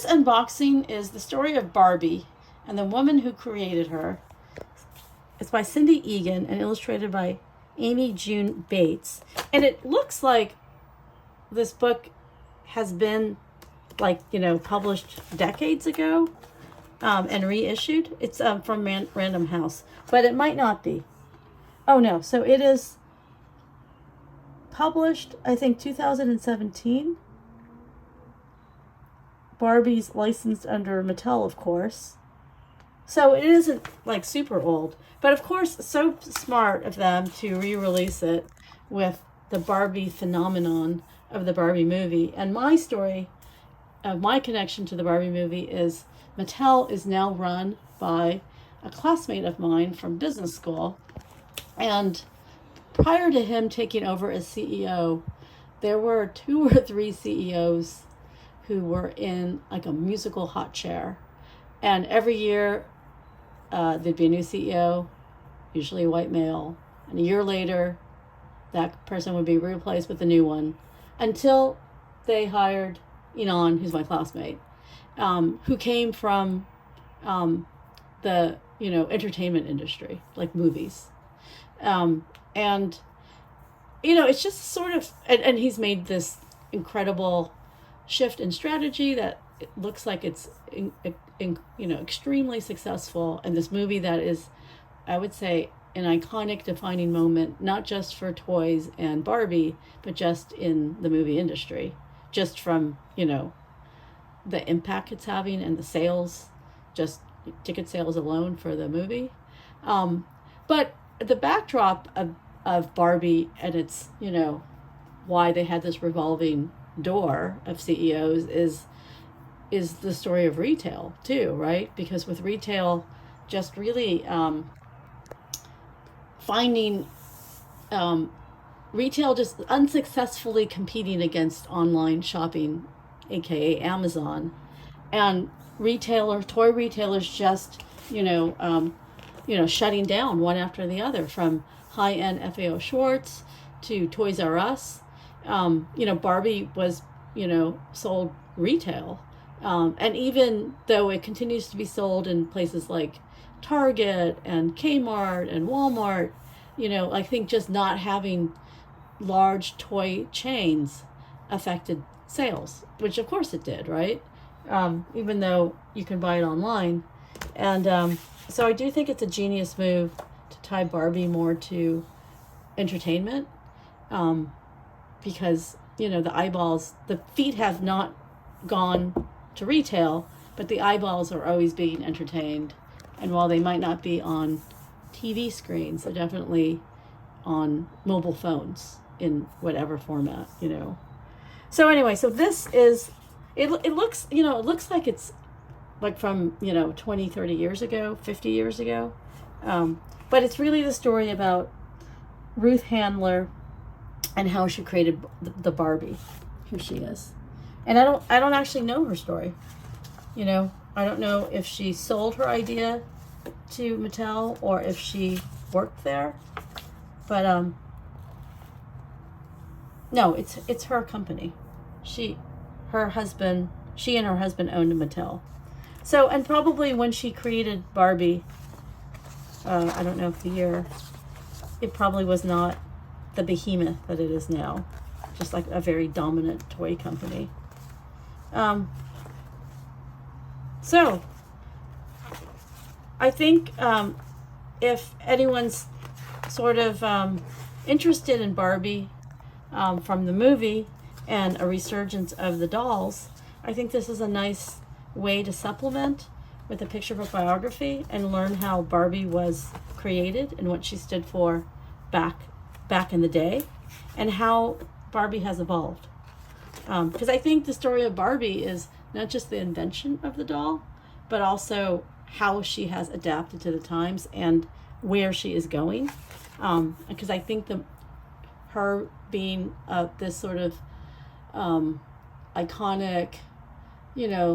this unboxing is the story of Barbie and the woman who created her. It's by Cindy Eagan and illustrated by Amy June Bates. And it looks like this book has been published decades ago and reissued. It's from Random House, but it might not be. Oh no, so it is published, I think, 2017. Barbie's licensed under Mattel, of course. So it isn't like super old. But of course, so smart of them to re-release it with the Barbie phenomenon of the Barbie movie. And my story of my connection to the Barbie movie is Mattel is now run by a classmate of mine from business school. And prior to him taking over as CEO, there were 2 or 3 CEOs who were in like a musical hot chair. And every year there'd be a new CEO, usually a white male. And a year later, that person would be replaced with a new one until they hired Eagan, who's my classmate, who came from the entertainment industry, like movies. And it's just sort of, and he's made this incredible shift in strategy that it looks like it's extremely successful. And this movie that is, I would say, an iconic defining moment, not just for toys and Barbie, but just in the movie industry, just from the impact it's having and the sales, just ticket sales alone for the movie. But the backdrop of Barbie and its why they had this revolving door of CEOs is the story of retail too, right? Because with retail, just really finding retail just unsuccessfully competing against online shopping, aka Amazon, and toy retailers just shutting down one after the other, from high-end FAO Schwartz to Toys R Us. Barbie was sold retail, and even though it continues to be sold in places like Target and Kmart and Walmart, I think just not having large toy chains affected sales, which of course it did, right? Even though you can buy it online. And so I do think it's a genius move to tie Barbie more to entertainment, because the feet have not gone to retail, but the eyeballs are always being entertained. And while they might not be on TV screens, they're definitely on mobile phones in whatever format, So anyway, so this is, it looks, it looks like it's like from, 20, 30 years ago, 50 years ago. But it's really the story about Ruth Handler and how she created the Barbie, who she is. And I don't actually know her story. I don't know if she sold her idea to Mattel or if she worked there. But no, it's her company. She and her husband owned Mattel. So, and probably when she created Barbie, I don't know if the year, it probably was not the behemoth that it is now, just like a very dominant toy company. So I think if anyone's sort of interested in Barbie from the movie and a resurgence of the dolls, I think this is a nice way to supplement with a picture book biography and learn how Barbie was created and what she stood for back in the day, and how Barbie has evolved. Because I think the story of Barbie is not just the invention of the doll, but also how she has adapted to the times and where she is going. Because I think her being this sort of iconic,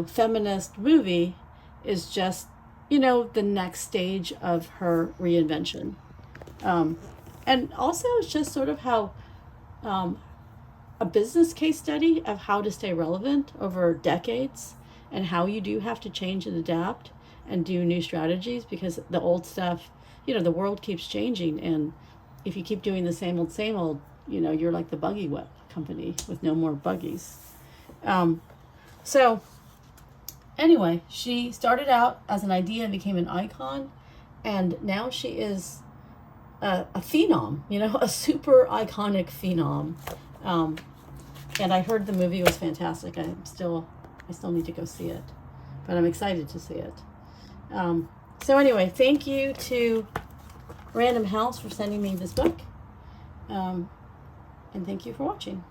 feminist movie is just, the next stage of her reinvention. And also it's just sort of how a business case study of how to stay relevant over decades and how you do have to change and adapt and do new strategies, because the old stuff, the world keeps changing, and if you keep doing the same old, you're like the buggy whip company with no more buggies. So anyway, she started out as an idea and became an icon, and now she is a phenom, a super iconic phenom. And I heard the movie was fantastic. I still need to go see it, but I'm excited to see it. So anyway, thank you to Random House for sending me this book, and thank you for watching.